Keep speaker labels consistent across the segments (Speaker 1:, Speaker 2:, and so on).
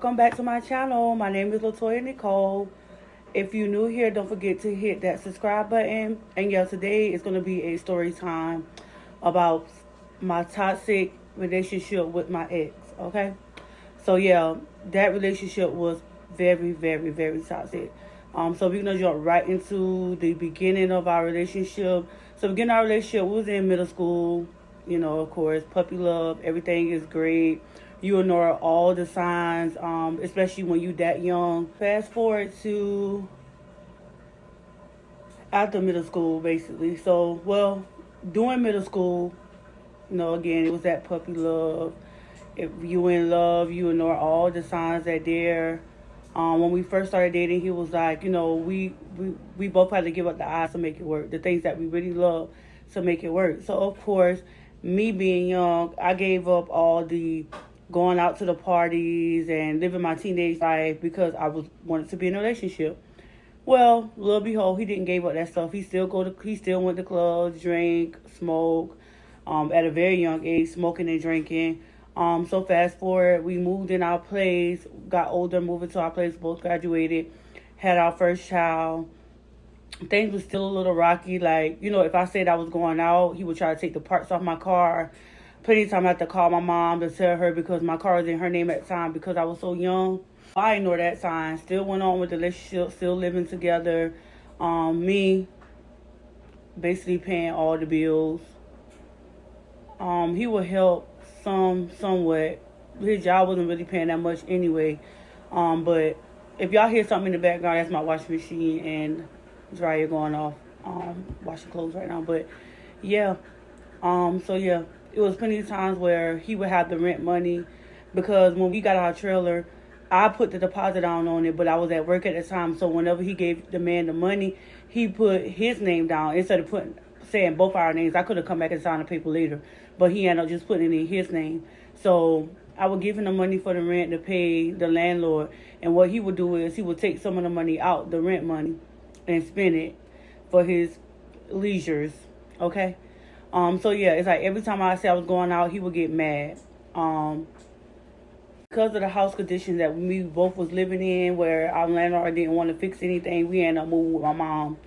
Speaker 1: Welcome back to my channel. My name is Latoya Nicole. If you're new here, don't forget to hit that subscribe button. And yeah, today is going to be a story time about my toxic relationship with my ex, okay? So yeah, that relationship was very, very, very toxic. So we're gonna jump right into the beginning of our relationship. So beginning our relationship was in middle school. You know, of course, puppy love. Everything is great. You ignore all the signs, especially when you that young. Fast forward to after middle school, basically. So, well, during middle school, again, it was that puppy love. If you in love, you ignore all the signs that there. When we first started dating, he was like, we both had to give up the eyes to make it work. The things that we really love to make it work. So of course, me being young, I gave up all the going out to the parties and living my teenage life because I wanted to be in a relationship. Well, lo and behold, he didn't give up that stuff. He still went to clubs, drink, smoke. At a very young age, smoking and drinking. So fast forward, we moved in our place, got older, moved into our place, both graduated, had our first child. Things were still a little rocky. Like, if I said I was going out, he would try to take the parts off my car. Plenty of time I had to call my mom to tell her because my car was in her name at the time because I was so young. I ignored that sign. Still went on with the relationship, still living together. Me basically paying all the bills. He would help somewhat. His job wasn't really paying that much anyway. But if y'all hear something in the background, that's my washing machine and dryer going off. Washing clothes right now. But yeah. So yeah, it was plenty of times where he would have the rent money because when we got our trailer, I put the deposit down on it, but I was at work at the time. So whenever he gave the man the money, he put his name down instead of saying both our names. I could have come back and signed the paper later, but he ended up just putting it in his name. So I would give him the money for the rent to pay the landlord, and what he would do is he would take some of the money out, the rent money, and spend it for his leisures. Okay. So yeah, it's like every time I said I was going out, he would get mad. Because of the house conditions that we both was living in, where our landlord didn't want to fix anything, we ended up moving with my mom.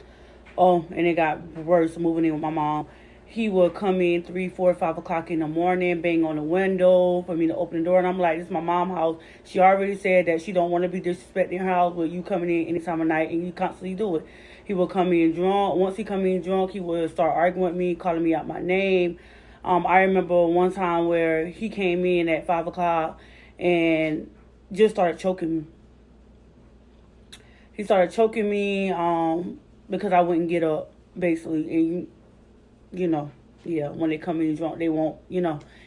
Speaker 1: Oh, and it got worse moving in with my mom. He would come in 3, 4, 5 o'clock in the morning, bang on the window for me to open the door. And I'm like, this is my mom's house. She already said that she don't want to be disrespecting her house with you coming in any time of night, and you constantly do it. He would come in drunk. Once he come in drunk, he would start arguing with me, calling me out my name. I remember one time where he came in at 5 o'clock and just started choking me. He started choking me because I wouldn't get up, basically. And, yeah, when they come in drunk, they won't,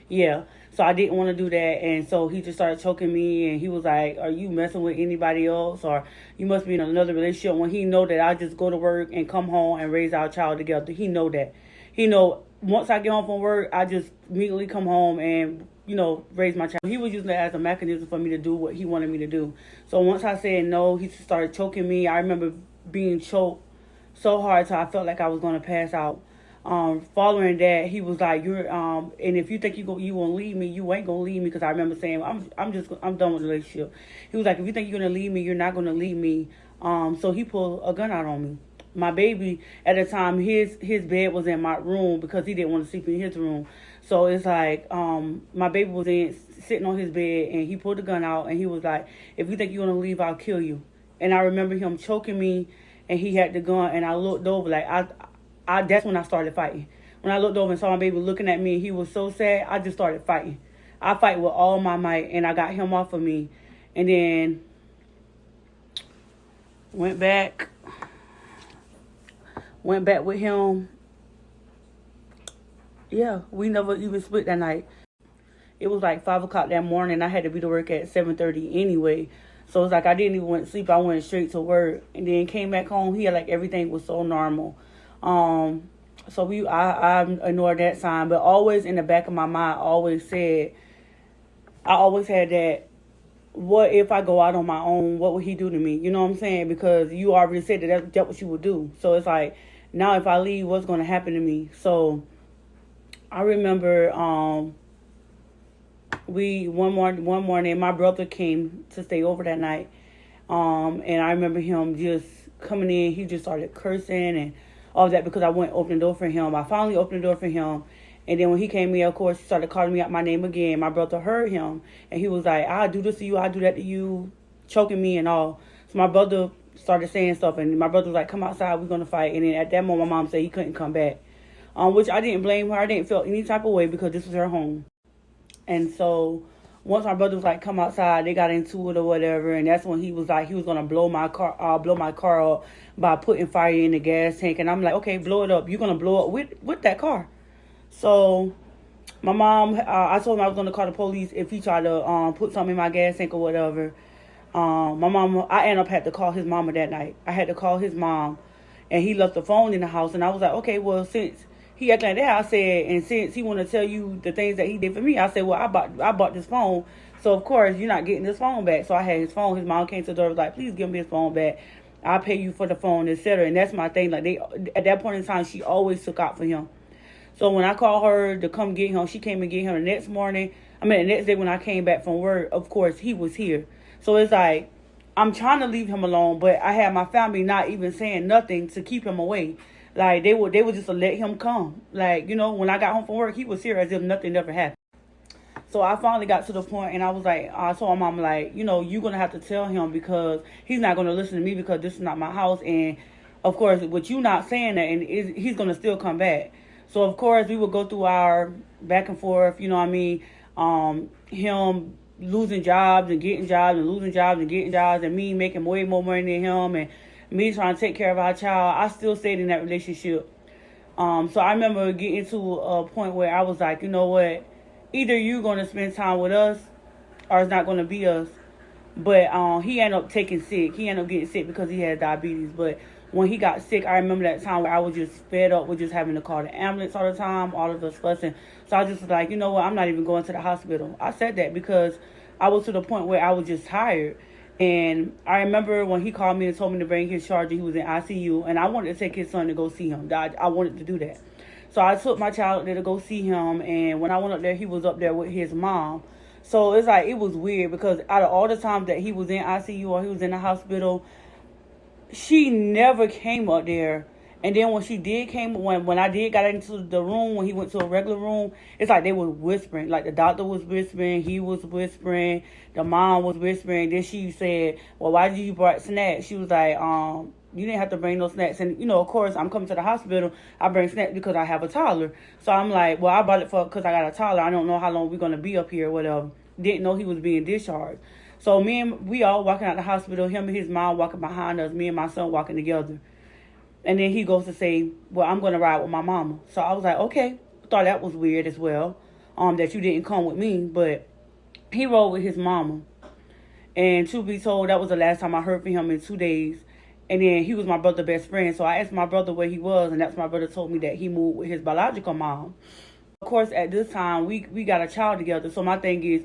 Speaker 1: yeah. So I didn't want to do that, and so he just started choking me, and he was like, are you messing with anybody else, or you must be in another relationship, when he know that I just go to work and come home and raise our child together. He know that. He know once I get home from work, I just immediately come home and, raise my child. He was using it as a mechanism for me to do what he wanted me to do. So once I said no, he started choking me. I remember being choked so hard till I felt like I was going to pass out. Following that, he was like, and if you think you won't leave me, you ain't gonna leave me. Because I remember saying, I'm done with the relationship. He was like, if you think you're gonna leave me, you're not gonna leave me. So he pulled a gun out on me. My baby at the time, his bed was in my room because he didn't want to sleep in his room. So it's like, my baby was sitting on his bed, and he pulled the gun out, and he was like, if you think you're gonna leave, I'll kill you. And I remember him choking me, and he had the gun, and I looked over like that's when I started fighting. When I looked over and saw my baby looking at me, he was so sad, I just started fighting. I fight with all my might, and I got him off of me. And then went back with him. Yeah, we never even split that night. It was like 5 o'clock that morning. I had to be to work at 7:30 anyway. So it's like I didn't even went to sleep. I went straight to work. And then came back home. He had like everything was so normal. So I ignored that sign, but always in the back of my mind, I always had that, what if I go out on my own? What would he do to me? You know what I'm saying? Because you already said that's what you would do. So it's like, now if I leave, what's going to happen to me? So I remember one morning my brother came to stay over that night. And I remember him just coming in. He just started cursing and all that because I went open the door for him. I finally opened the door for him. And then when he came in, of course, he started calling me out my name again. My brother heard him. And he was like, I'll do this to you. I'll do that to you. Choking me and all. So my brother started saying stuff. And my brother was like, come outside. We're going to fight. And then at that moment, my mom said he couldn't come back. Which I didn't blame her. I didn't feel any type of way because this was her home. And so once my brother was like, come outside, they got into it or whatever. And that's when he was like, he was going to blow my car up by putting fire in the gas tank. And I'm like, okay, blow it up. You're going to blow up with that car. So my mom, I told him I was going to call the police if he tried to put something in my gas tank or whatever. My mom, I ended up had to call his mama that night. I had to call his mom. And he left the phone in the house. And I was like, okay, well, since he acted like that, I said, and since he want to tell you the things that he did for me, I said, well, I bought this phone. So, of course, you're not getting this phone back. So I had his phone. His mom came to the door, was like, please give me his phone back. I'll pay you for the phone, etc. And that's my thing. Like, at that point in time, she always took out for him. So when I called her to come get him, she came and get him the next morning. The next day when I came back from work, of course, he was here. So it's like, I'm trying to leave him alone, but I had my family not even saying nothing to keep him away. Like, they would just let him come. Like, when I got home from work, he was here as if nothing ever happened. So I finally got to the point, and I was like, I told my mom, like, you're going to have to tell him because he's not going to listen to me because this is not my house. And, of course, with you not saying that, and he's going to still come back. So, of course, we would go through our back and forth, him losing jobs and getting jobs and losing jobs and getting jobs and me making way more money than him and me trying to take care of our child. I still stayed in that relationship. So I remember getting to a point where I was like, you know what? Either you're going to spend time with us or it's not going to be us. But he ended up taking sick. He ended up getting sick because he had diabetes. But when he got sick, I remember that time where I was just fed up with just having to call the ambulance all the time, all of us fussing. So I just was like, you know what? I'm not even going to the hospital. I said that because I was to the point where I was just tired. And I remember when he called me and told me to bring his charger, he was in ICU. And I wanted to take his son to go see him. I wanted to do that. So I took my child up there to go see him. And when I went up there, he was up there with his mom. So it's like, it was weird because out of all the times that he was in ICU or he was in the hospital, she never came up there. And then when she did when I did got into the room, when he went to a regular room, it's like they were whispering. Like the doctor was whispering, he was whispering, the mom was whispering. Then she said, well, why did you bring snacks? She was like, you didn't have to bring no snacks. And, of course, I'm coming to the hospital. I bring snacks because I have a toddler. So I'm like, well, I bought it because I got a toddler. I don't know how long we're going to be up here or whatever. Didn't know he was being discharged. So we all walking out the hospital, him and his mom walking behind us, me and my son walking together. And then he goes to say, well, I'm going to ride with my mama. So I was like, okay. Thought that was weird as well, that you didn't come with me. But he rode with his mama. And to be told, that was the last time I heard from him in 2 days. And then he was my brother's best friend. So I asked my brother where he was. And that's my brother told me that he moved with his biological mom. Of course, at this time, we got a child together. So my thing is,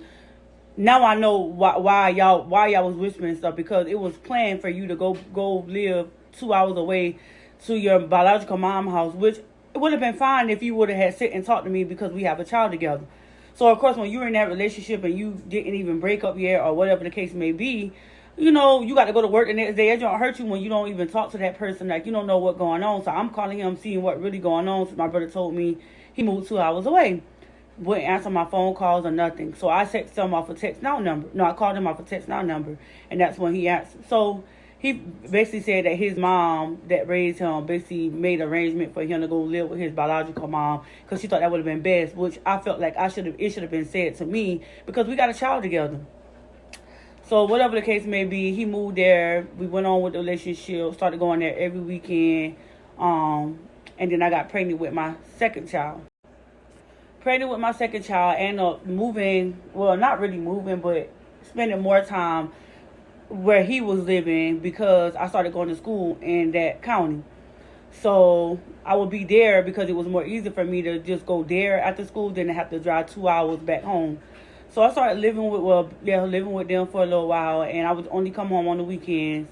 Speaker 1: now I know why y'all was whispering stuff. Because it was planned for you to go live 2 hours away to your biological mom house, which it would have been fine if you would have had sit and talked to me because we have a child together. So, of course, when you're in that relationship and you didn't even break up yet or whatever the case may be, you got to go to work the next day. It don't hurt you when you don't even talk to that person. Like, you don't know what's going on. So I'm calling him, seeing what really going on. So my brother told me he moved 2 hours away. Wouldn't answer my phone calls or nothing. So I texted him off a text now number. No, I called him off a text now number. And that's when he answered. So he basically said that his mom that raised him basically made arrangement for him to go live with his biological mom because she thought that would have been best, which I felt like it should have been said to me because we got a child together. So whatever the case may be, he moved there. We went on with the relationship, started going there every weekend. And then I got pregnant with my second child. Pregnant with my second child, ended up moving, well, not really moving, but spending more time where he was living because I started going to school in that county. So I would be there because it was more easy for me to just go there after school than to have to drive 2 hours back home. So I started living with them for a little while, and I would only come home on the weekends.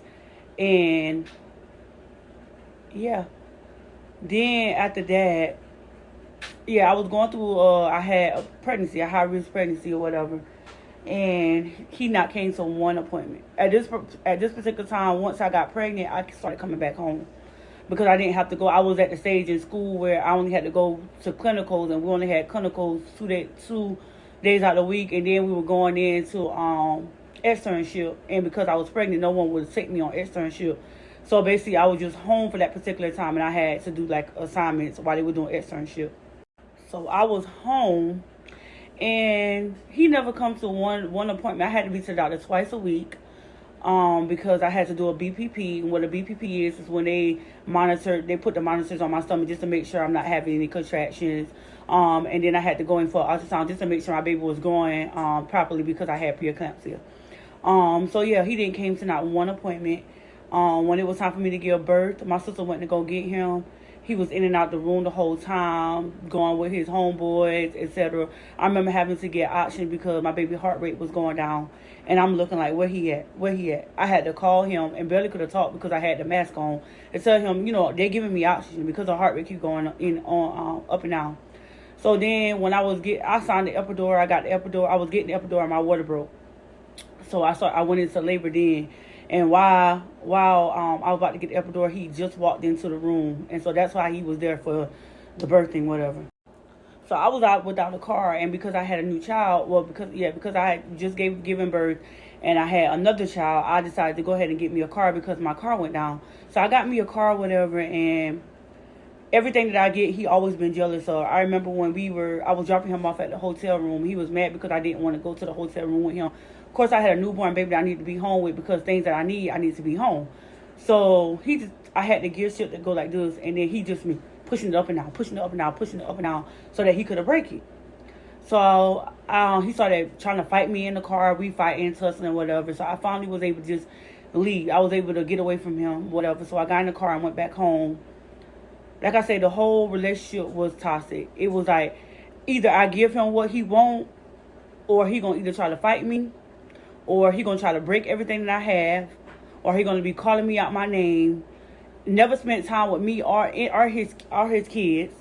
Speaker 1: And yeah, then after that, yeah, I was going through, I had a pregnancy, a high-risk pregnancy or whatever. And he not came to one appointment. At this particular time, once I got pregnant, I started coming back home because I didn't have to go. I was at the stage in school where I only had to go to clinicals, and we only had clinicals 2 days out of the week, and then we were going into externship. And because I was pregnant, no one would take me on externship. So basically, I was just home for that particular time, and I had to do like assignments while they were doing externship. So I was home, and he never comes to one appointment. I had to be to the doctor twice a week. Because I had to do a BPP. And what a BPP is when they put the monitors on my stomach just to make sure I'm not having any contractions. And then I had to go in for ultrasound just to make sure my baby was growing properly because I had preeclampsia. So yeah, he didn't came to not one appointment. When it was time for me to give birth, my sister went to go get him. He was in and out the room the whole time, going with his homeboys, etc. I remember having to get oxygen because my baby heart rate was going down. And I'm looking like, where he at? Where he at? I had to call him and barely could have talked because I had the mask on and tell him, they're giving me oxygen because the heart rate keep going up and down. So then when I signed the epidural, I got the epidural. I was getting the epidural and my water broke. So I went into labor then. And while I was about to get the epidural, he just walked into the room. And so that's why he was there for the birthing, whatever. So I was out without a car, and because I had a new child, because I had just given birth, and I had another child, I decided to go ahead and get me a car because my car went down. So I got me a car, whatever, and everything that I get, he always been jealous of. I remember when I was dropping him off at the hotel room. He was mad because I didn't want to go to the hotel room with him. Of course, I had a newborn baby that I needed to be home with because things that I need to be home. So I had the gear shift to go like this, and then he just me pushing it up and down, pushing it up and down, pushing it up and down, so that he could break it. So he started trying to fight me in the car. We fighting, tussling, whatever. So I finally was able to just leave. I was able to get away from him, whatever. So I got in the car and went back home. Like I said, the whole relationship was toxic. It was like either I give him what he want, or he gonna either try to fight me, or he gonna try to break everything that I have, or he gonna be calling me out my name. Never spent time with me or his kids.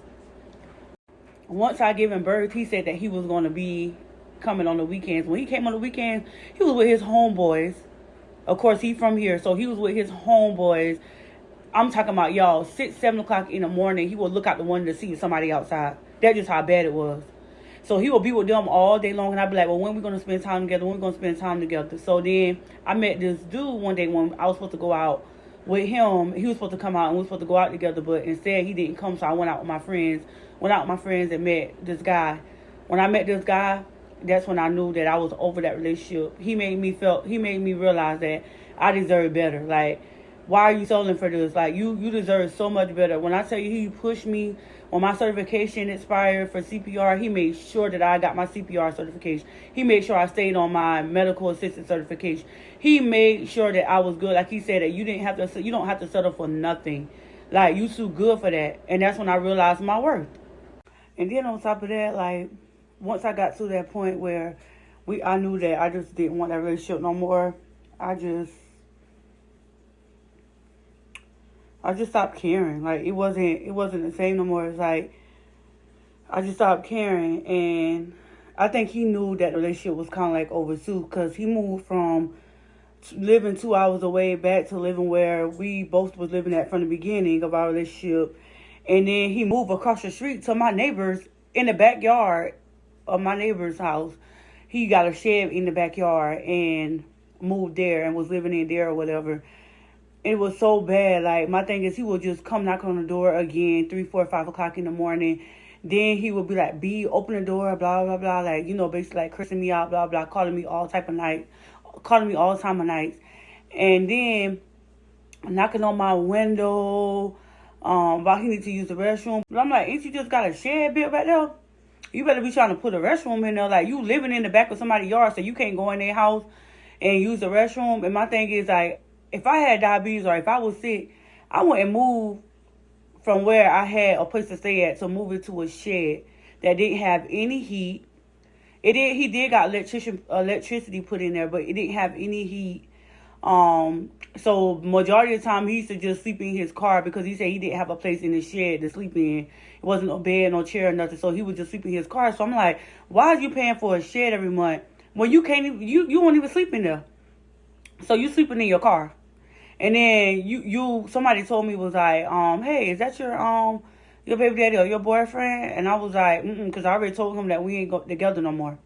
Speaker 1: Once I gave him birth, he said that he was going to be coming on the weekends. When he came on the weekends, he was with his homeboys. Of course, he from here, so he was with his homeboys. I'm talking about, y'all, 6, 7 o'clock in the morning, he would look out the window to see somebody outside. That's just how bad it was. So he would be with them all day long, and I'd be like, well, when we going to spend time together? When we going to spend time together? So then I met this dude one day when I was supposed to go out with him. He was supposed to come out, and we were supposed to go out together, but instead he didn't come, so I went out with my friends. And met this guy. When I met this guy, that's when I knew that I was over that relationship. He made me realize that I deserve better. Like, why are you selling for this? Like, you deserve so much better. When I tell you he pushed me, when my certification expired for CPR, he made sure that I got my CPR certification. He made sure I stayed on my medical assistant certification. He made sure that I was good. Like he said, that you don't have to settle for nothing. Like, you too good for that. And that's when I realized my worth. And then on top of that, like, once I got to that point where I knew that I just didn't want that relationship no more, I just stopped caring. Like, it wasn't the same no more. It's like, I just stopped caring. And I think he knew that the relationship was kind of like over too, because he moved from living 2 hours away back to living where we both was living at from the beginning of our relationship. And then he moved across the street to my neighbors in the backyard of my neighbor's house. He got a shed in the backyard and moved there and was living in there or whatever. It was so bad. Like, my thing is, he would just come knock on the door again, 3, 4, 5 o'clock in the morning. Then he would be like, B, open the door, blah, blah, blah. Like, basically like cursing me out, blah, blah, calling me all time of nights. And then knocking on my window, about he need to use the restroom. But I'm like, ain't you just got a shed built back there? You better be trying to put a restroom in there. Like, you living in the back of somebody's yard, so you can't go in their house and use the restroom. And my thing is, like, if I had diabetes or if I was sick, I wouldn't move from where I had a place to stay at to move it to a shed that didn't have any heat. He did got electricity put in there, but it didn't have any heat. So majority of the time he used to just sleep in his car because he said he didn't have a place in his shed to sleep in. It wasn't no bed, no chair, nothing. So he would just sleep in his car. So I'm like, why are you paying for a shed every month when you can't even, you won't even sleep in there? So you sleeping in your car. And then somebody told me, was like, hey, is that your baby daddy or your boyfriend? And I was like, because I already told him that we ain't go together no more.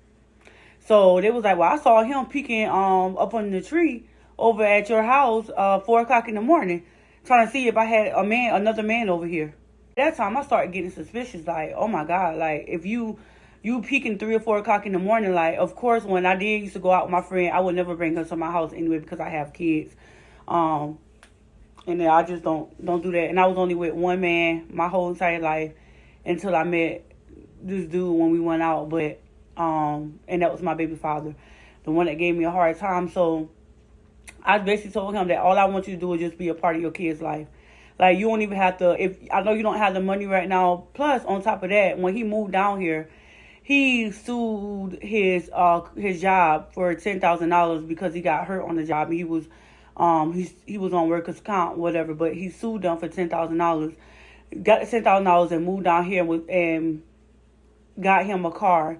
Speaker 1: So they was like, well, I saw him peeking up on the tree over at your house 4 o'clock in the morning, trying to see if I had another man over here. At that time I started getting suspicious, like, oh my God, like if you peeking 3 or 4 o'clock in the morning, like, of course when I did used to go out with my friend, I would never bring her to my house anyway because I have kids. And then I just don't do that. And I was only with one man my whole entire life until I met this dude when we went out. But and that was my baby father, the one that gave me a hard time. So I basically told him that all I want you to do is just be a part of your kid's life. Like, you don't even have to, if I know you don't have the money right now. Plus, on top of that, when he moved down here, he sued his job for $10,000 because he got hurt on the job. He was he was on workers' comp, whatever, but he sued them for $10,000. Got the $10,000 and moved down here and got him a car.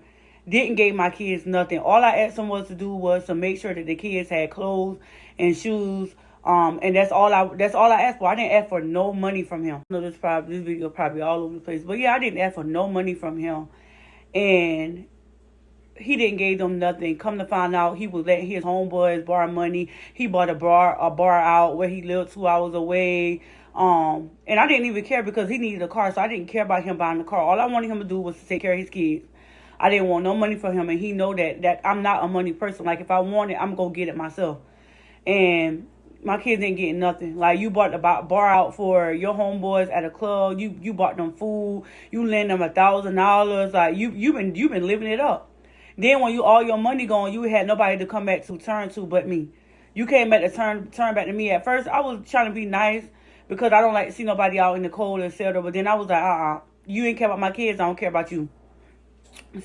Speaker 1: Didn't give my kids nothing. All I asked him was to make sure that the kids had clothes and shoes. And that's all I asked for. I didn't ask for no money from him. I know this video probably all over the place, but yeah, I didn't ask for no money from him, and he didn't give them nothing. Come to find out, he was letting his homeboys borrow money. He bought a bar out where he lived 2 hours away. And I didn't even care because he needed a car, so I didn't care about him buying the car. All I wanted him to do was to take care of his kids. I didn't want no money from him, and he know that I'm not a money person. Like, if I want it, I'm gonna get it myself. And my kids didn't get nothing. Like, you bought the bar out for your homeboys at a club. You bought them food. You lend them $1,000. Like, you've been living it up. Then when all your money gone, you had nobody to come back to turn to but me. You came back to turn back to me. At first, I was trying to be nice because I don't like to see nobody out in the cold, etc. But then I was like, you ain't care about my kids. I don't care about you.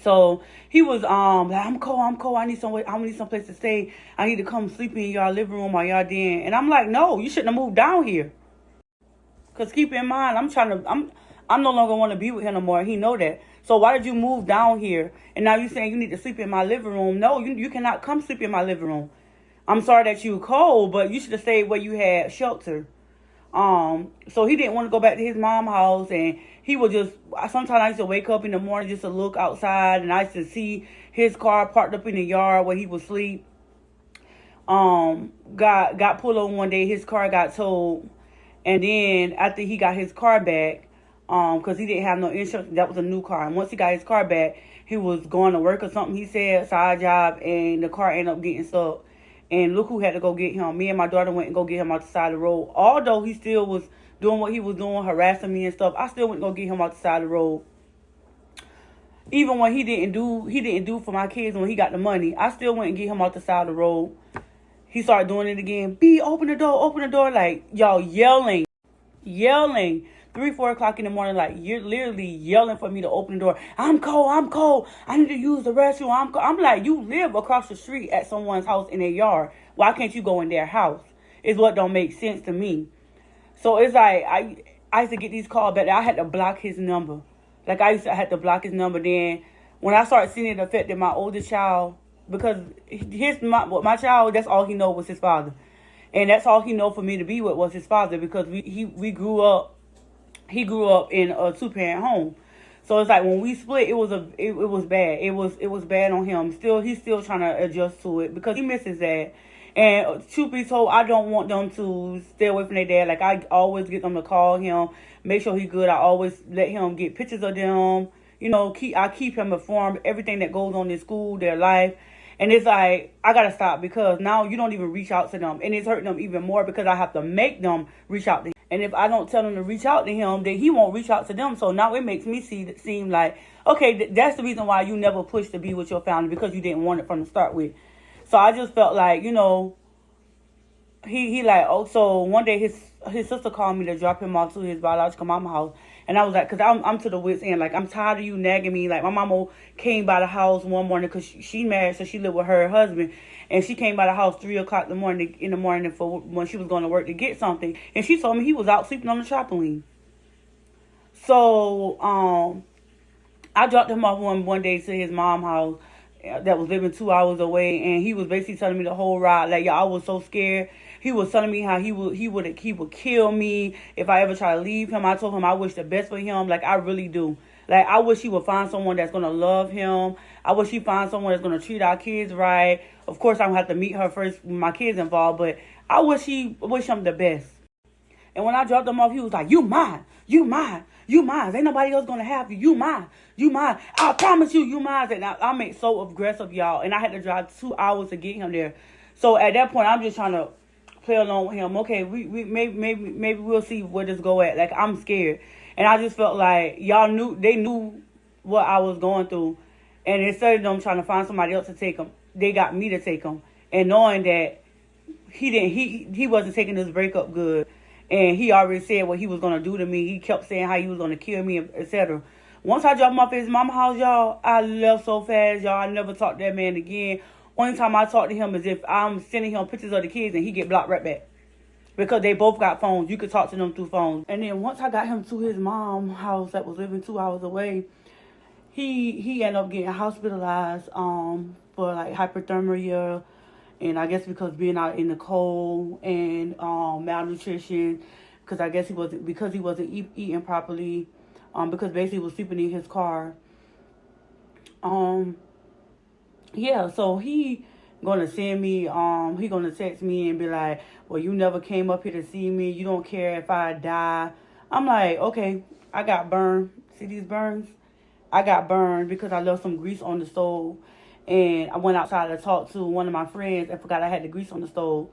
Speaker 1: So he was like, I'm cold. I need some place to stay. I need to come sleep in y'all living room or y'all den. And I'm like, no, you shouldn't have moved down here. Cause keep in mind, I'm no longer want to be with him no more. He know that. So why did you move down here? And now you saying you need to sleep in my living room? No, you cannot come sleep in my living room. I'm sorry that you cold, but you should have stayed where you had shelter. So he didn't want to go back to his mom's house, and he would just, sometimes I used to wake up in the morning just to look outside, and I used to see his car parked up in the yard where he would sleep. Got pulled over one day, his car got towed, and then after he got his car back, because he didn't have no insurance, that was a new car, and once he got his car back, he was going to work or something, he said, side job, and the car ended up getting stuck. And look who had to go get him. Me and my daughter went and go get him out the side of the road. Although he still was doing what he was doing, harassing me and stuff, I still went and go get him out the side of the road. Even when he didn't do for my kids when he got the money, I still went and get him out the side of the road. He started doing it again. B, open the door. Like, y'all yelling. 3, 4 o'clock in the morning, like, you're literally yelling for me to open the door. I'm cold. I need to use the restroom. I'm like, you live across the street at someone's house in their yard. Why can't you go in their house? Is what don't make sense to me. So it's like, I used to get these calls back. I had to block his number. Like, I had to block his number. Then when I started seeing it affected my oldest child, because my child, that's all he know was his father. And that's all he know for me to be with was his father, because we grew up. He grew up in a 2-parent home. So it's like when we split, it was bad. It was bad on him. He's still trying to adjust to it because he misses that. And truth be told, I don't want them to stay away from their dad. Like, I always get them to call him, make sure he's good. I always let him get pictures of them. You know, I keep him informed everything that goes on in school, their life. And it's like, I got to stop, because now you don't even reach out to them. And it's hurting them even more because I have to make them reach out to him. And if I don't tell them to reach out to him, then he won't reach out to them. So now it makes me seem like, okay, that's the reason why you never pushed to be with your family, because you didn't want it from the start with. So I just felt like, you know, he like, oh, so one day his sister called me to drop him off to his biological mama house. And I was like, because I'm to the wit's end. Like, I'm tired of you nagging me. Like, my mama came by the house one morning because she married, so she lived with her husband. And she came by the house 3 o'clock in the morning for when she was going to work to get something. And she told me he was out sleeping on the trampoline. So, I dropped him off one day to his mom's house that was living 2 hours away, and he was basically telling me the whole ride. Like, y'all, I was so scared. He was telling me how he would kill me if I ever try to leave him. I told him I wish the best for him. Like, I really do. Like, I wish he would find someone that's gonna love him. I wish he find someone that's gonna treat our kids right. Of course, I'm gonna have to meet her first with my kids involved, but I wish him the best. And when I dropped him off, he was like, "You mine, you mine, you mine. Ain't nobody else gonna have you. You mine, you mine. I promise you, you mine." And I made so aggressive, y'all. And I had to drive 2 hours to get him there. So at that point, I'm just trying to play along with him. Okay, we maybe we'll see where this go at. Like, I'm scared, and I just felt like they knew what I was going through, and instead of them trying to find somebody else to take him, they got me to take him, and knowing that he wasn't taking this breakup good. And he already said what he was going to do to me. He kept saying how he was going to kill me, etc. Once I dropped him off at his mama's house, y'all, I left so fast, y'all. I never talked to that man again. Only time I talk to him is if I'm sending him pictures of the kids and he get blocked right back. Because they both got phones. You could talk to them through phones. And then once I got him to his mom's house that was living 2 hours away, he ended up getting hospitalized for like hypothermia. And I guess because being out in the cold and malnutrition, because I guess he wasn't eating properly, because basically he was sleeping in his car. Yeah, so he gonna send me, he gonna text me and be like, "Well, you never came up here to see me. You don't care if I die." I'm like, okay, I got burned. See these burns? I got burned because I left some grease on the stove. And I went outside to talk to one of my friends and forgot I had the grease on the stove.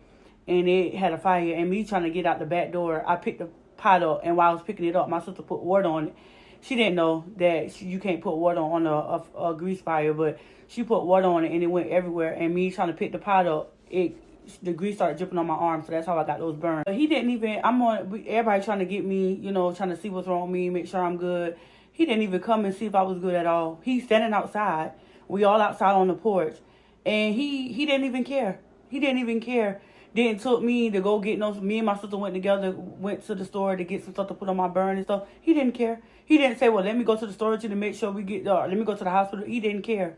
Speaker 1: And it had a fire. And me trying to get out the back door, I picked the pot up. And while I was picking it up, my sister put water on it. She didn't know that you can't put water on a grease fire. But she put water on it and it went everywhere. And me trying to pick the pot up, the grease started dripping on my arm. So that's how I got those burns. But he didn't even, everybody trying to get me, trying to see what's wrong with me, make sure I'm good. He didn't even come and see if I was good at all. He's standing outside. We all outside on the porch. And he didn't even care. He didn't even care. Didn't took me to go get me and my sister went to the store to get some stuff to put on my burn and stuff. He didn't care. He didn't say, "Well, let me go to the store to make sure we get, let me go to the hospital." He didn't care.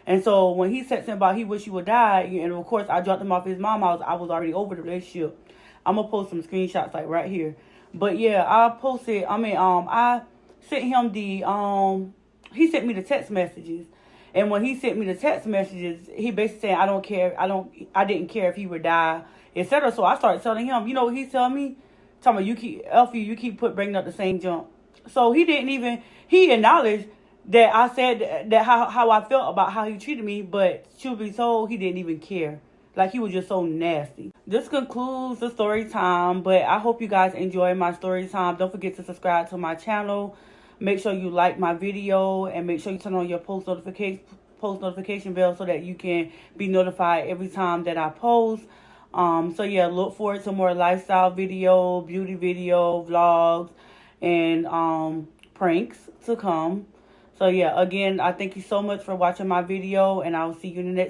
Speaker 1: And so when he said something about he wish he would die, and of course I dropped him off his mom house, I was already over the relationship. I'm going to post some screenshots like right here. But yeah, I sent him he sent me the text messages. And when he sent me the text messages, he basically said, "I don't care. I didn't care if he would die, etc." So I started telling him, you know what he's telling me? Talking about, you keep bringing up the same junk. So he acknowledged that I said that how I felt about how he treated me, but truth be told, he didn't even care. Like, he was just so nasty. This concludes the story time, but I hope you guys enjoy my story time. Don't forget to subscribe to my channel. Make sure you like my video and make sure you turn on your post notification bell so that you can be notified every time that I post. So yeah, look forward to more lifestyle video, beauty video, vlogs, and pranks to come. So yeah, again, I thank you so much for watching my video, and I will see you in the next